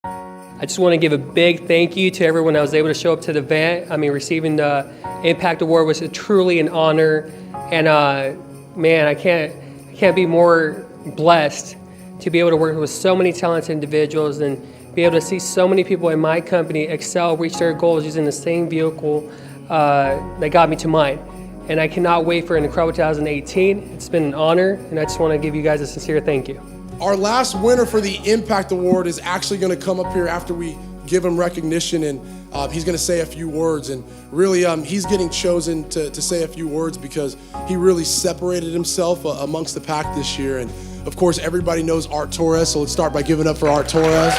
I just want to give a big thank you to everyone that was able to show up to the event. I mean, receiving the Impact Award was truly an honor, and man, I can't be more blessed to be able to work with so many talented individuals and be able to see so many people in my company excel, reach their goals using the same vehicle that got me to mine. And I cannot wait for an incredible 2018. It's been an honor, and I just want to give you guys a sincere thank you. Our last winner for the Impact Award is actually going to come up here after we give him recognition, and he's going to say a few words. And really, he's getting chosen to say a few words because he really separated himself amongst the pack this year. And of course, everybody knows Art Torres, so let's start by giving up for Art Torres.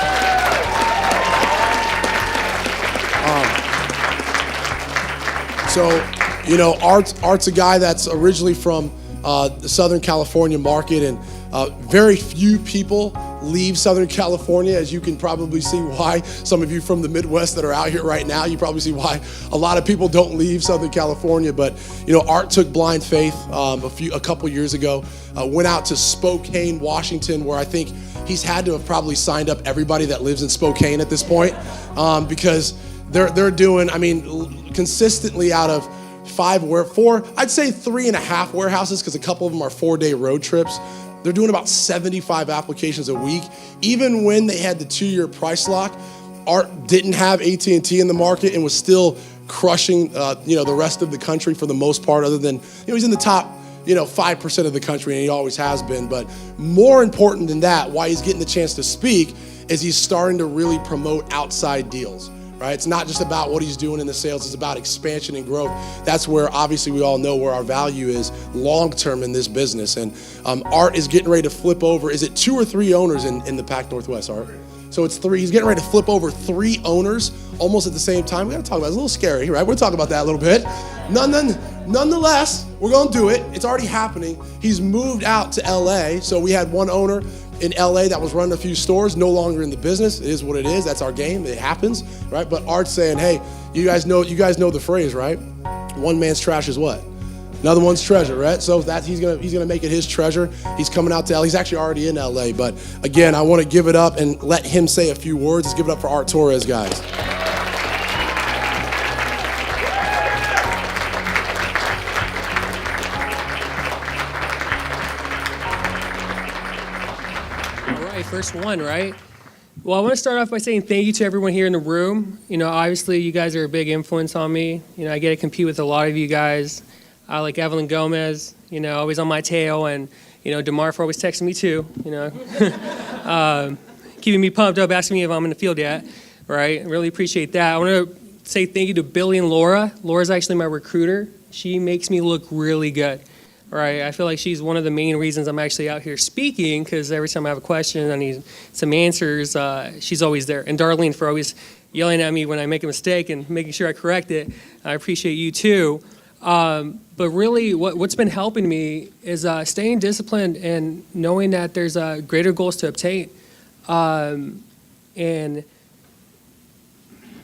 So, you know, Art's a guy that's originally from the Southern California market, and very few people leave Southern California, as you can probably see why. Some of you from the Midwest that are out here right now, you probably see why a lot of people don't leave Southern California. But you know, Art took blind faith a couple years ago, went out to Spokane, Washington, where I think he's had to have probably signed up everybody that lives in Spokane at this point, because they're doing, I mean, consistently out of four, I'd say 3.5 warehouses, because a couple of them are 4-day road trips. They're doing about 75 applications a week. Even when they had the 2-year price lock, Art didn't have AT&T in the market and was still crushing, the rest of the country for the most part, other than, he's in the top, 5% of the country, and he always has been. But more important than that, why he's getting the chance to speak is he's starting to really promote outside deals. Right? It's not just about what he's doing in the sales, it's about expansion and growth. That's where obviously we all know where our value is long-term in this business. And Art is getting ready to flip over. Is it 2 or 3 owners in the Pac Northwest, Art? So it's 3. He's getting ready to flip over 3 owners almost at the same time. We gotta talk about it. It's a little scary, right? We'll talk about that a little bit. Nonetheless, we're gonna do it. It's already happening. He's moved out to LA. So we had one owner in LA that was running a few stores, no longer in the business. It is what it is. That's our game. It happens, right? But Art's saying, hey, you guys know the phrase, right? One man's trash is what? Another one's treasure, right? So that he's gonna make it his treasure. He's coming out to LA. He's actually already in LA. But again, I want to give it up and let him say a few words. Let's give it up for Art Torres, guys. First one, right? Well, I want to start off by saying thank you to everyone here in the room. Obviously you guys are a big influence on me. I get to compete with a lot of you guys, like Evelyn Gomez, always on my tail, and DeMar always texting me too, keeping me pumped up, asking me if I'm in the field yet, right? I really appreciate that. I want to say thank you to Billy and Laura. Laura's actually my recruiter. She makes me look really good. Right, I feel like she's one of the main reasons I'm actually out here speaking, because every time I have a question, I need some answers, she's always there. And Darlene for always yelling at me when I make a mistake and making sure I correct it. I appreciate you too. But really what's been helping me is staying disciplined and knowing that there's greater goals to obtain.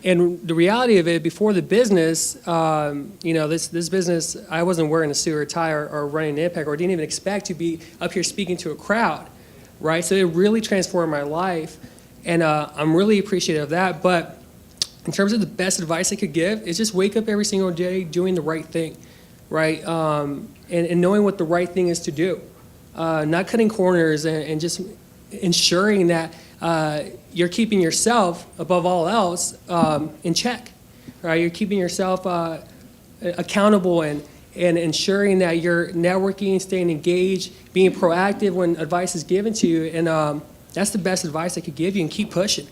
And the reality of it, before the business, this business, I wasn't wearing a suit or tie or running an Impact, or didn't even expect to be up here speaking to a crowd, right? So it really transformed my life, and I'm really appreciative of that. But in terms of the best advice I could give, is just wake up every single day doing the right thing, right? And knowing what the right thing is to do. Not cutting corners, and just ensuring that you're keeping yourself, above all else, in check, right? You're keeping yourself accountable and ensuring that you're networking, staying engaged, being proactive when advice is given to you. And that's the best advice I could give you, and keep pushing,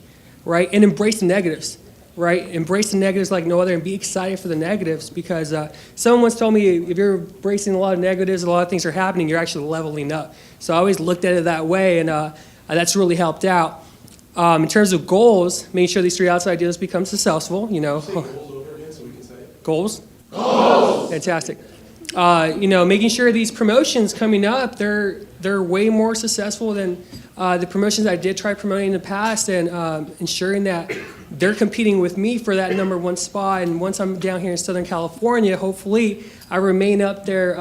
right? And embrace the negatives, right? Embrace the negatives like no other, and be excited for the negatives, because someone once told me if you're embracing a lot of negatives, a lot of things are happening, you're actually leveling up. So I always looked at it that way, and that's really helped out. In terms of goals, making sure these 3 outside deals become successful, Say goals over again so we can say it. Goals? Goals! Fantastic. Making sure these promotions coming up, they're way more successful than the promotions I did try promoting in the past, and ensuring that they're competing with me for that number 1 spot. And once I'm down here in Southern California, hopefully I remain up there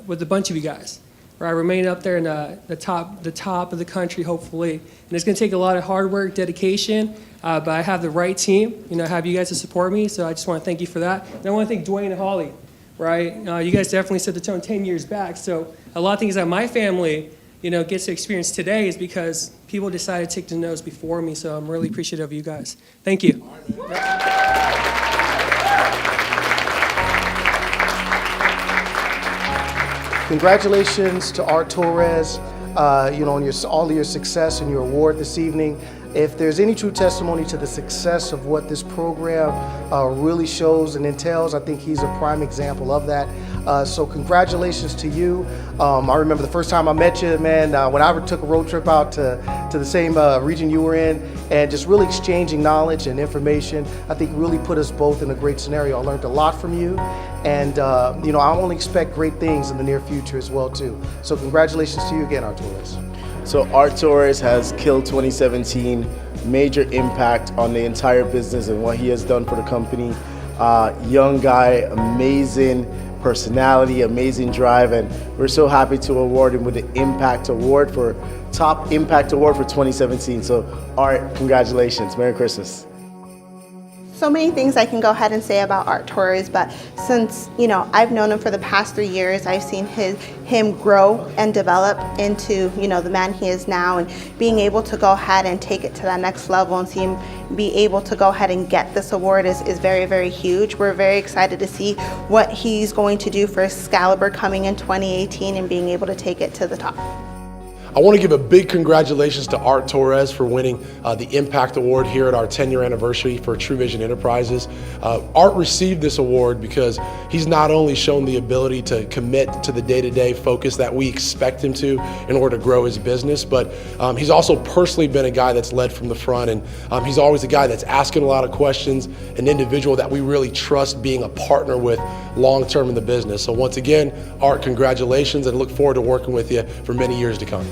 with a bunch of you guys. right? Remain up there in the top of the country, hopefully. And it's going to take a lot of hard work, dedication, but I have the right team. I have you guys to support me, so I just want to thank you for that. And I want to thank Dwayne and Holly, right? You guys definitely set the tone 10 years back. So a lot of things that my family, gets to experience today is because people decided to take the notes before me. So I'm really appreciative of you guys. Thank you. Congratulations to Art Torres, on all of your success and your award this evening. If there's any true testimony to the success of what this program really shows and entails, I think he's a prime example of that. So congratulations to you. I remember the first time I met you, man, when I took a road trip out to the same region you were in, and just really exchanging knowledge and information, I think really put us both in a great scenario. I learned a lot from you, and I only expect great things in the near future as well, too. So congratulations to you again, Art Torres. So Art Torres has killed 2017, major impact on the entire business and what he has done for the company. Young guy, amazing personality, amazing drive, and we're so happy to award him with the Impact Award for Top Impact Award for 2017. So Art, congratulations. Merry Christmas. So many things I can go ahead and say about Art Torres, but since I've known him for the past 3 years, I've seen him grow and develop into the man he is now, and being able to go ahead and take it to that next level and see him be able to go ahead and get this award is very, very huge. We're very excited to see what he's going to do for Excalibur coming in 2018 and being able to take it to the top. I want to give a big congratulations to Art Torres for winning the Impact Award here at our 10-year anniversary for True Vision Enterprises. Art received this award because he's not only shown the ability to commit to the day-to-day focus that we expect him to in order to grow his business, but he's also personally been a guy that's led from the front, and he's always a guy that's asking a lot of questions, an individual that we really trust being a partner with long-term in the business. So once again, Art, congratulations, and look forward to working with you for many years to come.